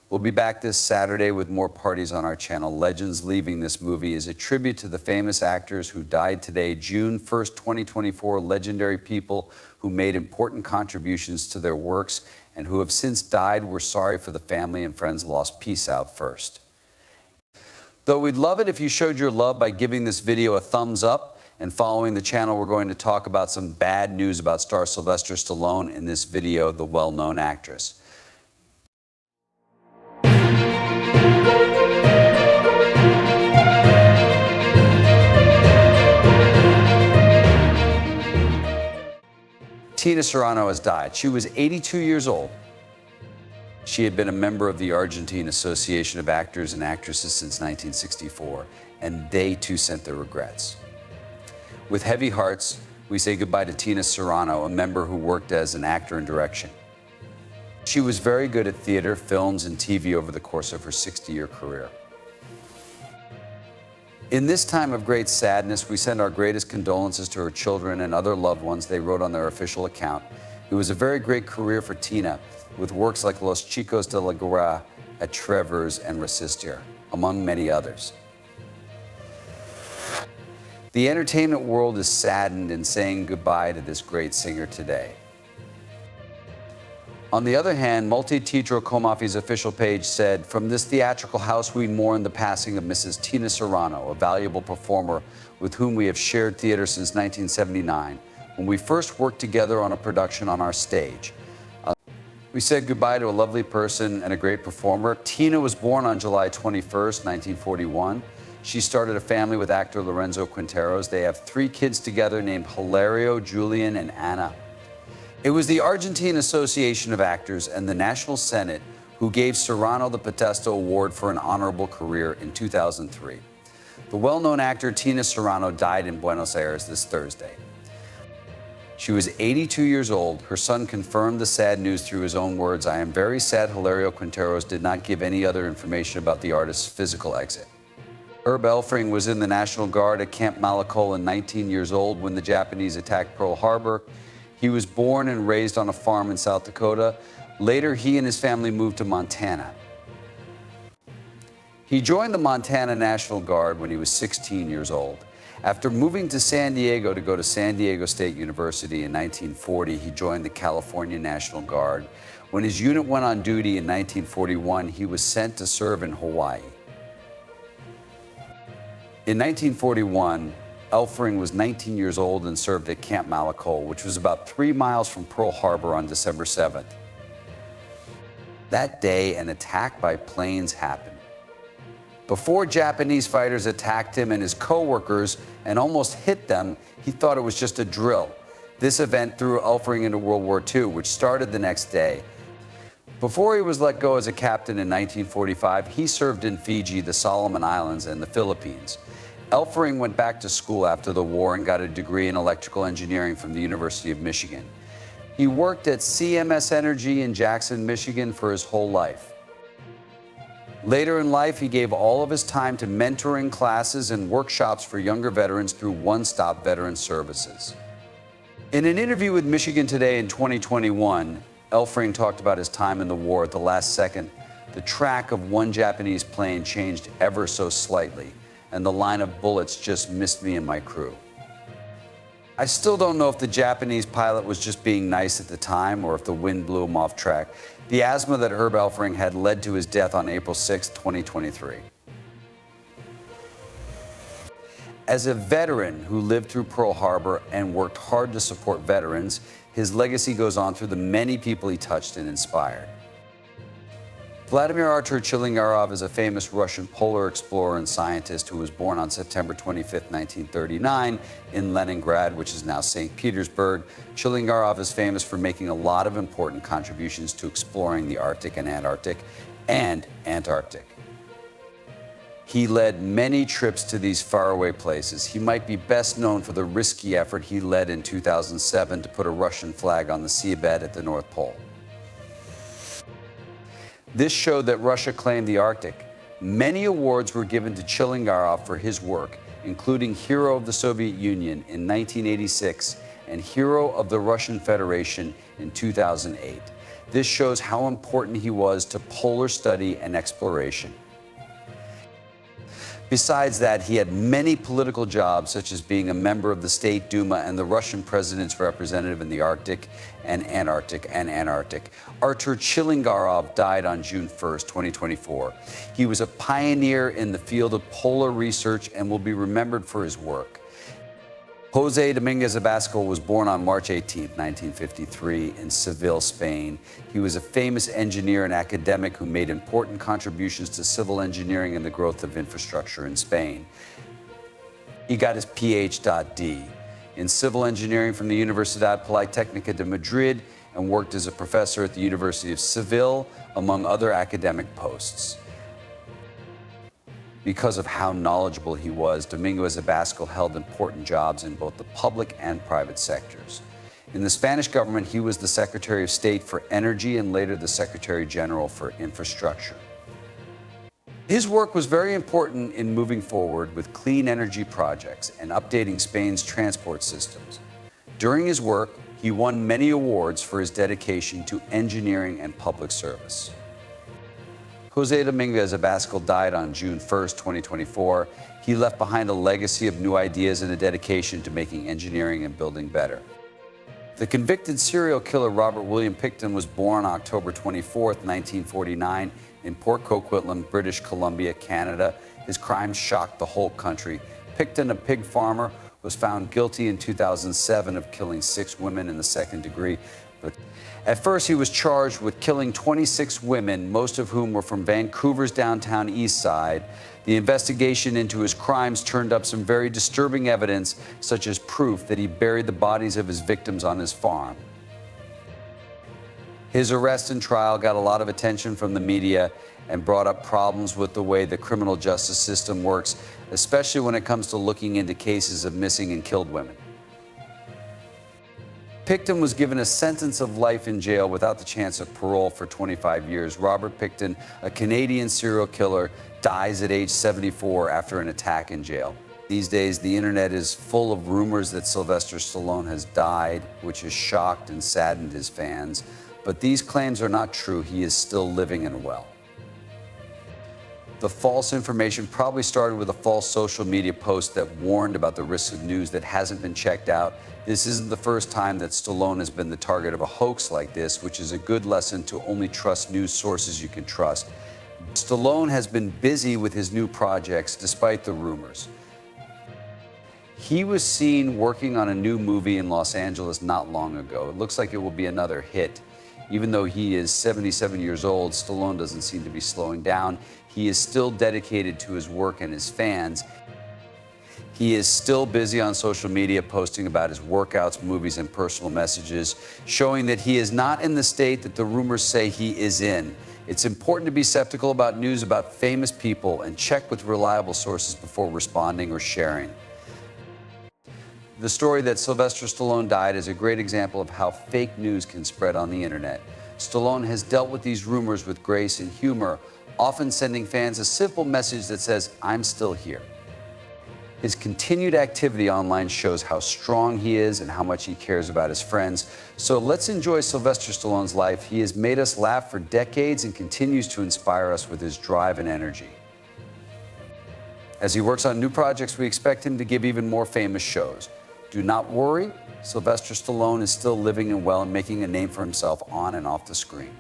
We'll be back this Saturday with more parties on our channel. Legends Leaving This Movie is a tribute to the famous actors who died today, June 1st, 2024, legendary people who made important contributions to their works and who have since died. We're sorry for the family and friends lost. Peace out first. Though we'd love it if you showed your love by giving this video a thumbs up and following the channel. We're going to talk about some bad news about star Sylvester Stallone in this video, the well-known actress. Tina Serrano has died. She was 82 years old. She had been a member of the Argentine Association of Actors and Actresses since 1964, and they too sent their regrets. With heavy hearts, we say goodbye to Tina Serrano, a member who worked as an actor in direction. She was very good at theater, films, and TV over the course of her 60-year career. In this time of great sadness, we send our greatest condolences to her children and other loved ones. They wrote on their official account. It was a very great career for Tina, with works like Los Chicos de la Guerra, at Trevor's, and Resistir, among many others. The entertainment world is saddened in saying goodbye to this great singer today. On the other hand, Multiteatro Comafi's official page said, "From this theatrical house, we mourn the passing of Mrs. Tina Serrano, a valuable performer with whom we have shared theater since 1979, when we first worked together on a production on our stage. We said goodbye to a lovely person and a great performer." Tina was born on July 21st, 1941. She started a family with actor Lorenzo Quinteros. They have 3 kids together named Hilario, Julian, and Anna. It was the Argentine Association of Actors and the National Senate who gave Serrano the Podesta Award for an honorable career in 2003. The well-known actor Tina Serrano died in Buenos Aires this Thursday. She was 82 years old. Her son confirmed the sad news through his own words. "I am very sad Hilario Quinteros did not give any other information about the artist's physical exit." Herb Elfring was in the National Guard at Camp Malakol, 19 years old, when the Japanese attacked Pearl Harbor. He was born and raised on a farm in South Dakota. Later, he and his family moved to Montana. He joined the Montana National Guard when he was 16 years old. After moving to San Diego to go to San Diego State University in 1940, he joined the California National Guard. When his unit went on duty in 1941, he was sent to serve in Hawaii. In 1941, Elfring was 19 years old and served at Camp Malakol, which was about 3 miles from Pearl Harbor, on December 7th. That day, an attack by planes happened. Before Japanese fighters attacked him and his co-workers and almost hit them, he thought it was just a drill. This event threw Elfring into World War II, which started the next day. Before he was let go as a captain in 1945, he served in Fiji, the Solomon Islands, and the Philippines. Elfring went back to school after the war and got a degree in electrical engineering from the University of Michigan. He worked at CMS Energy in Jackson, Michigan for his whole life. Later in life, he gave all of his time to mentoring classes and workshops for younger veterans through One Stop Veteran Services. In an interview with Michigan Today in 2021, Elfring talked about his time in the war. At the last second, the track of one Japanese plane changed ever so slightly, and the line of bullets just missed me and my crew. I still don't know if the Japanese pilot was just being nice at the time or if the wind blew him off track. The asthma that Herb Elfring had led to his death on April 6, 2023. As a veteran who lived through Pearl Harbor and worked hard to support veterans, his legacy goes on through the many people he touched and inspired. Vladimir Artur is a famous Russian polar explorer and scientist who was born on September 25, 1939 in Leningrad, which is now St. Petersburg. Chilingarov is famous for making a lot of important contributions to exploring the Arctic and Antarctic. He led many trips to these faraway places. He might be best known for the risky effort he led in 2007 to put a Russian flag on the seabed at the North Pole. This showed that Russia claimed the Arctic. Many awards were given to Chilingarov for his work, including Hero of the Soviet Union in 1986 and Hero of the Russian Federation in 2008. This shows how important he was to polar study and exploration. Besides that, he had many political jobs, such as being a member of the State Duma and the Russian president's representative in the Arctic and Antarctic. Artur Chilingarov died on June 1st, 2024. He was a pioneer in the field of polar research and will be remembered for his work. José Domínguez Abascal was born on March 18, 1953, in Seville, Spain. He was a famous engineer and academic who made important contributions to civil engineering and the growth of infrastructure in Spain. He got his Ph.D. in civil engineering from the Universidad Politécnica de Madrid and worked as a professor at the University of Seville, among other academic posts. Because of how knowledgeable he was, Domínguez Abascal held important jobs in both the public and private sectors. In the Spanish government, he was the Secretary of State for Energy and later the Secretary General for Infrastructure. His work was very important in moving forward with clean energy projects and updating Spain's transport systems. During his work, he won many awards for his dedication to engineering and public service. José Domínguez Abascal died on June 1st, 2024. He left behind a legacy of new ideas and a dedication to making engineering and building better. The convicted serial killer Robert William Pickton was born October 24th, 1949, in Port Coquitlam, British Columbia, Canada. His crimes shocked the whole country. Pickton, a pig farmer, was found guilty in 2007 of killing 6 women in the second degree. But at first, he was charged with killing 26 women, most of whom were from Vancouver's downtown east side. The investigation into his crimes turned up some very disturbing evidence, such as proof that he buried the bodies of his victims on his farm. His arrest and trial got a lot of attention from the media and brought up problems with the way the criminal justice system works, especially when it comes to looking into cases of missing and killed women. Pickton was given a sentence of life in jail without the chance of parole for 25 years. Robert Pickton, a Canadian serial killer, dies at age 74 after an attack in jail. These days, the internet is full of rumors that Sylvester Stallone has died, which has shocked and saddened his fans. But these claims are not true. He is still living and well. The false information probably started with a false social media post that warned about the risks of news that hasn't been checked out. This isn't the first time that Stallone has been the target of a hoax like this, which is a good lesson to only trust news sources you can trust. Stallone has been busy with his new projects despite the rumors. He was seen working on a new movie in Los Angeles not long ago. It looks like it will be another hit. Even though he is 77 years old, Stallone doesn't seem to be slowing down. He is still dedicated to his work and his fans. He is still busy on social media posting about his workouts, movies, and personal messages, showing that he is not in the state that the rumors say he is in. It's important to be skeptical about news about famous people and check with reliable sources before responding or sharing. The story that Sylvester Stallone died is a great example of how fake news can spread on the internet. Stallone has dealt with these rumors with grace and humor, often sending fans a simple message that says, "I'm still here." His continued activity online shows how strong he is and how much he cares about his friends. So let's enjoy Sylvester Stallone's life. He has made us laugh for decades and continues to inspire us with his drive and energy. As he works on new projects, we expect him to give even more famous shows. Do not worry, Sylvester Stallone is still living and well and making a name for himself on and off the screen.